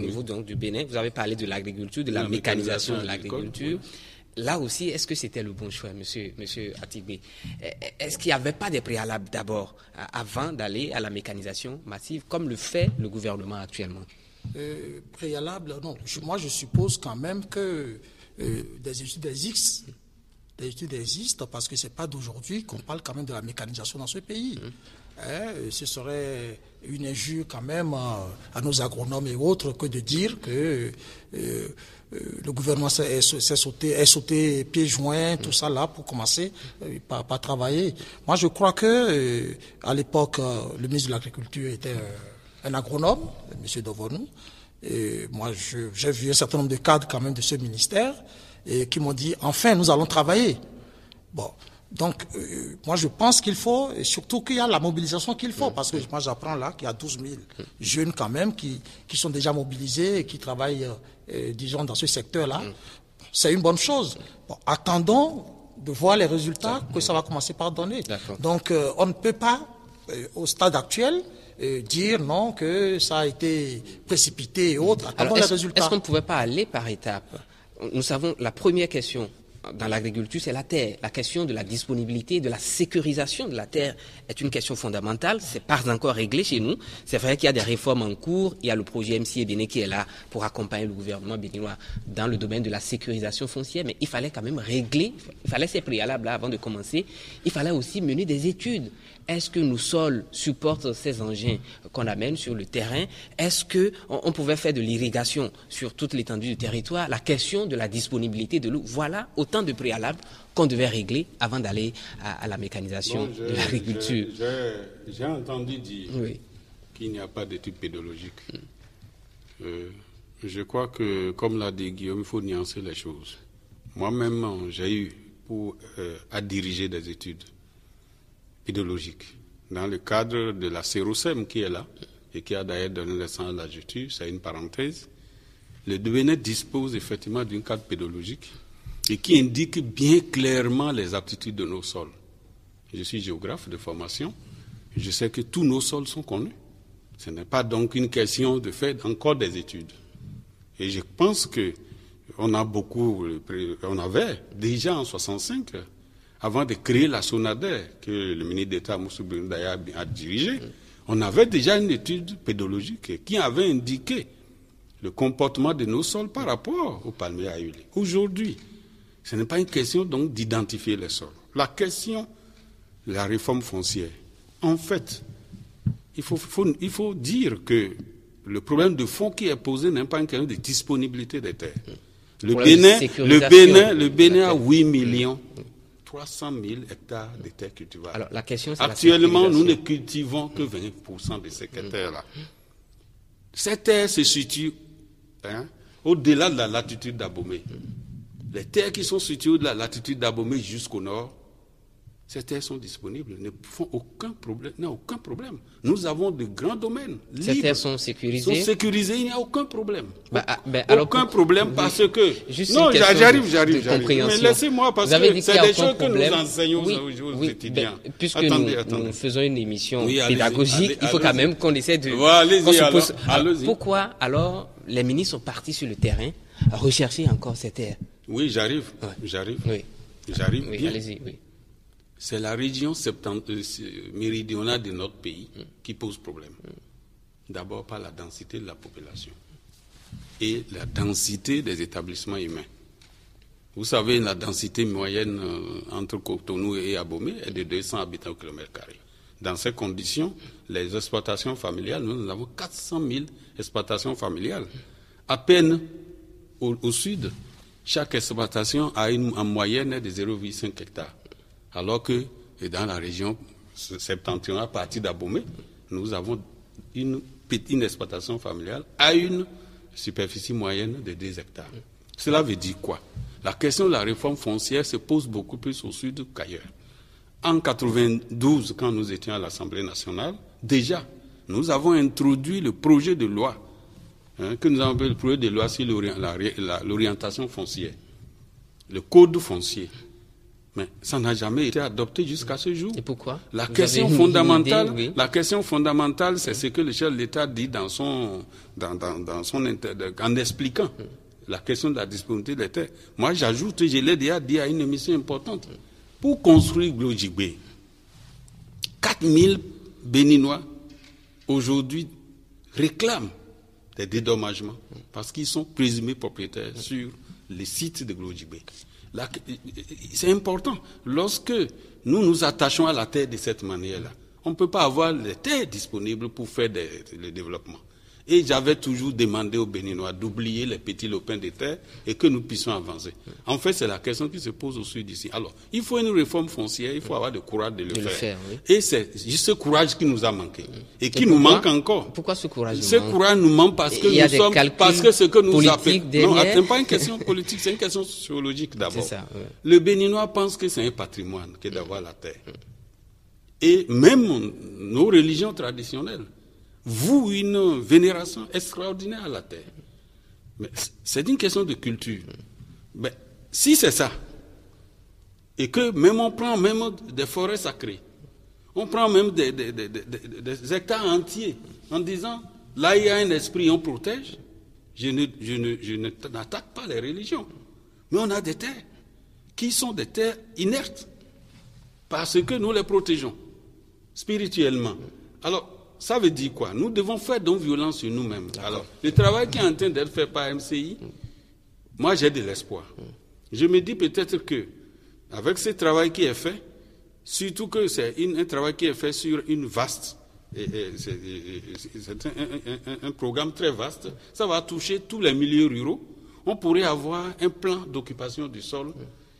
Au niveau donc du Bénin, vous avez parlé de l'agriculture, de la mécanisation de l'agriculture. Oui. Là aussi, est-ce que c'était le bon choix, monsieur Atibé? Est-ce qu'il n'y avait pas des préalables d'abord, avant d'aller à la mécanisation massive, comme le fait le gouvernement actuellement? Préalable, non. Moi, je suppose quand même que des études existent. Des études existent parce que ce n'est pas d'aujourd'hui qu'on parle quand même de la mécanisation dans ce pays. Ce serait une injure quand même à nos agronomes et autres que de dire que le gouvernement est sauté pieds joints, tout ça là, pour commencer par travailler. Moi, je crois que à l'époque, le ministre de l'Agriculture était un agronome, M. Dovonou. Et moi, j'ai vu un certain nombre de cadres quand même de ce ministère et qui m'ont dit, enfin, nous allons travailler. Bon. Donc, moi, je pense qu'il faut, et surtout qu'il y a la mobilisation qu'il faut, parce que moi, j'apprends là qu'il y a 12 000 jeunes quand même qui sont déjà mobilisés et qui travaillent, disons, dans ce secteur-là. C'est une bonne chose. Bon, attendons de voir les résultats que ça va commencer par donner. Donc, on ne peut pas, au stade actuel, dire non, que ça a été précipité et autres. Attendons les résultats. Est-ce qu'on ne pouvait pas aller par étapes? Nous savons, la première question dans l'agriculture, c'est la terre. La question de la disponibilité, de la sécurisation de la terre est une question fondamentale. C'est pas encore réglé chez nous. C'est vrai qu'il y a des réformes en cours. Il y a le projet MCA Bénin qui est là pour accompagner le gouvernement béninois dans le domaine de la sécurisation foncière. Mais il fallait quand même régler, il fallait ces préalables là avant de commencer. Il fallait aussi mener des études. Est-ce que nos sols supportent ces engins qu'on amène sur le terrain? Est-ce qu'on pouvait faire de l'irrigation sur toute l'étendue du territoire? La question de la disponibilité de l'eau, voilà autant de préalables qu'on devait régler avant d'aller à la mécanisation de l'agriculture. J'ai entendu dire qu'il n'y a pas d'études pédologiques. Je crois que, comme l'a dit Guillaume, il faut nuancer les choses. Moi-même, j'ai eu à diriger des études pédologique. Dans le cadre de la CEROSEM qui est là, et qui a d'ailleurs donné naissance à la JETU, c'est une parenthèse, le Bénin dispose effectivement d'une carte pédologique et qui indique bien clairement les aptitudes de nos sols. Je suis géographe de formation, je sais que tous nos sols sont connus. Ce n'est pas donc une question de faire encore des études. Et je pense qu'on avait déjà en 1965, avant de créer la SONADER, que le ministre d'État Moussou Bindaya a dirigé, on avait déjà une étude pédologique qui avait indiqué le comportement de nos sols par rapport aux palmiers à huile. Aujourd'hui, ce n'est pas une question donc d'identifier les sols. La question de la réforme foncière, en fait, il faut dire que le problème de fond qui est posé n'est pas une question de disponibilité des terres. Le Bénin a 8 millions 300 000 hectares de terres cultivables. Alors, la question, actuellement, nous ne cultivons que 20% de ces terres-là. Ces terres se situent au-delà de la latitude d'Abomey. Les terres qui sont situées au-delà de la latitude d'Abomey jusqu'au nord, ces terres sont disponibles, ne font aucun problème. Nous avons de grands domaines libres. Ces terres sont sécurisées. Il n'y a aucun problème. Aucun problème parce que... Non, j'arrive. Mais laissez-moi parce que c'est des choses que nous enseignons aux étudiants. Puisque nous faisons une émission pédagogique, il faut quand même qu'on essaie de... Allez-y. Pourquoi alors les ministres sont partis sur le terrain à rechercher encore ces terres? Oui, j'arrive. Oui, bien. Allez-y, oui. C'est la région méridionale de notre pays qui pose problème. D'abord par la densité de la population et la densité des établissements humains. Vous savez, la densité moyenne entre Cotonou et Abomey est de 200 habitants au kilomètre carré. Dans ces conditions, les exploitations familiales, nous avons 400 000 exploitations familiales. À peine au sud, chaque exploitation a en moyenne de 0,5 hectares. Alors que dans la région septentrionale, à partir d'Abomey, nous avons une exploitation familiale à une superficie moyenne de 2 hectares. Cela veut dire quoi? La question de la réforme foncière se pose beaucoup plus au sud qu'ailleurs. En 1992, quand nous étions à l'Assemblée nationale, déjà, nous avons introduit le projet de loi, que nous avons appelé le projet de loi sur l'orientation foncière, le code foncier, Mais ça n'a jamais été adopté jusqu'à ce jour. Et pourquoi? La question fondamentale, oui. la question fondamentale, c'est ce que le chef de l'État dit en expliquant la question de la disponibilité des terres. Moi, j'ajoute, je l'ai déjà dit à une émission importante, pour construire Glodjibé, 4000 Béninois aujourd'hui réclament des dédommagements parce qu'ils sont présumés propriétaires sur les sites de Glodjibé. C'est important. Lorsque nous nous attachons à la terre de cette manière-là, on ne peut pas avoir les terres disponibles pour faire le développement. Et j'avais toujours demandé aux Béninois d'oublier les petits lopins de terre et que nous puissions avancer. En fait, c'est la question qui se pose au sud ici. Alors, il faut une réforme foncière, il faut avoir le courage de le faire. Oui. Et c'est ce courage qui nous a manqué. Et qui nous manque encore. Pourquoi ce courage Ce courage nous manque parce que nous sommes, parce que ce que nous appelons. Non, ce n'est pas une question politique, c'est une question sociologique d'abord. C'est ça, oui. Le Béninois pense que c'est un patrimoine que d'avoir la terre. Et même nos religions traditionnelles vouent une vénération extraordinaire à la terre. Mais c'est une question de culture. Mais si c'est ça, et que même on prend même des forêts sacrées, on prend même des hectares entiers, en disant, là il y a un esprit, on protège, je n'attaque pas les religions. Mais on a des terres qui sont des terres inertes, parce que nous les protégeons spirituellement. Alors, ça veut dire quoi? Nous devons faire donc violence sur nous-mêmes. Alors, le travail qui est en train d'être fait par MCI, moi j'ai de l'espoir. Je me dis peut-être que, avec ce travail qui est fait, surtout que c'est un travail qui est fait sur une vaste, c'est un programme très vaste, ça va toucher tous les milieux ruraux. On pourrait avoir un plan d'occupation du sol.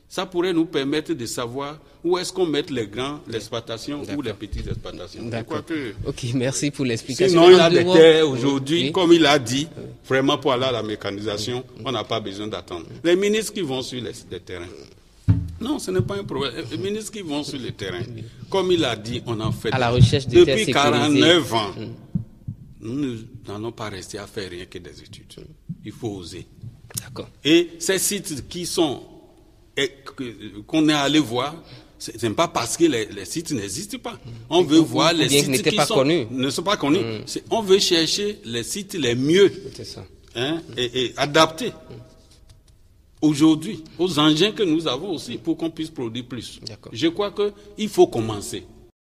Ça pourrait nous permettre de savoir où est-ce qu'on met les grands, l'exploitation ou les petites exploitations. Ok, merci pour l'explication. Sinon, il y a des terres aujourd'hui, comme il a dit, vraiment pour aller à la mécanisation, on n'a pas besoin d'attendre. Les ministres qui vont sur les terrains. Non, ce n'est pas un problème. Les ministres qui vont sur les terrains, comme il a dit, on en fait à la recherche de depuis 49 ans. Nous n'allons pas rester à faire rien que des études. Il faut oser. D'accord. Et ces sites qui sont qu'on est allé voir, ce n'est pas parce que les sites n'existent pas. On veut voir les sites qui ne sont pas connus. On veut chercher les sites les mieux et adaptés aujourd'hui aux engins que nous avons aussi pour qu'on puisse produire plus. Je crois qu'il faut commencer.